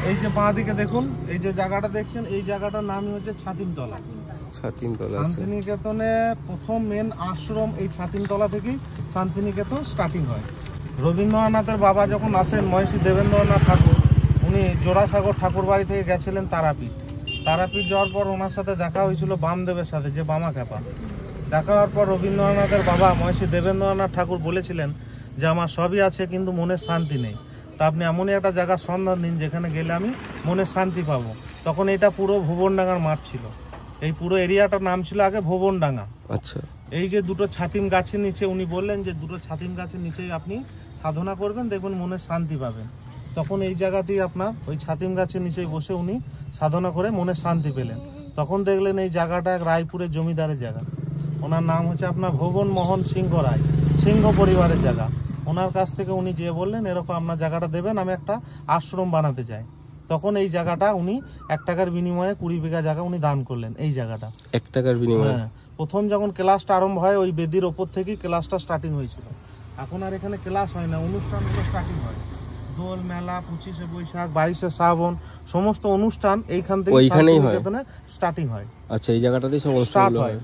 এই যে বাঁ দিকে দেখুন, এই যে জায়গাটা দেখছেন, এই জায়গাটার নামই হচ্ছে ছাতিমতলা। ছাতিমতলা শান্তিনিকেতনে প্রথম মেন আশ্রম এই ছাতিমতলা থেকেই শান্তিনিকেতন স্টার্টিং হয়। রবীন্দ্রনাথের বাবা যখন আসেন মহর্ষি দেবেন্দ্রনাথ ঠাকুর, উনি জোড়াসাগর ঠাকুর বাড়ি থেকে গেছিলেন তারাপীঠ। তারাপীঠ যাওয়ার পর ওনার সাথে দেখা হয়েছিল বামদেবের সাথে, যে বামা খ্যাপা। দেখা হওয়ার পর রবীন্দ্রনাথের বাবা মহর্ষি দেবেন্দ্রনাথ ঠাকুর বলেছিলেন যে আমার সবই আছে কিন্তু মনের শান্তি নেই, তা আপনি এমনই একটা জায়গার সন্ধান দিন যেখানে গেলে আমি মনের শান্তি পাবো। তখন এটা পুরো ভুবনডাঙ্গার মাঠ ছিল, এই পুরো এরিয়াটার নাম ছিল আগে ভুবনডাঙ্গা। আচ্ছা, এই যে দুটো ছাতিম গাছের নিচে উনি বললেন যে দুটো ছাতিম গাছের নিচেই আপনি সাধনা করবেন, দেখবেন মনের শান্তি পাবেন। তখন এই জায়গাতেই আপনার ওই ছাতিম গাছের নিচেই বসে উনি সাধনা করে মনের শান্তি পেলেন। তখন দেখলেন এই জায়গাটা এক রায়পুরের জমিদারের জায়গা, ওনার নাম হচ্ছে আপনার ভুবন মোহন সিংহ রায়, সিংহ পরিবারের জায়গা। ওনার কাছ থেকে উনি যে বললেন এরকম আপনার জায়গাটা দেবেন, আমি একটা আশ্রম বানাতে চাই। তখন এই জায়গাটা উনি 1 টাকার বিনিময়ে 20 বিঘা জায়গা উনি দান করলেন। এই জায়গাটা 1 টাকার বিনিময়ে? হ্যাঁ, প্রথম যখন ক্লাসটা আরম্ভ হয় ওই বেদির ওপর থেকেই ক্লাসটা স্টার্টিং হয়েছিল। এখন আর এখানে ক্লাস হয় না, অনুষ্ঠানগুলো স্টার্টিং হয়। দোল মেলা, 25শে বৈশাখ, 22শে শ্রাবণ, সমস্ত অনুষ্ঠান এইখান থেকে স্টার্টিং হয়। আচ্ছা, এই জায়গাটাতেই সব অনুষ্ঠান হয়।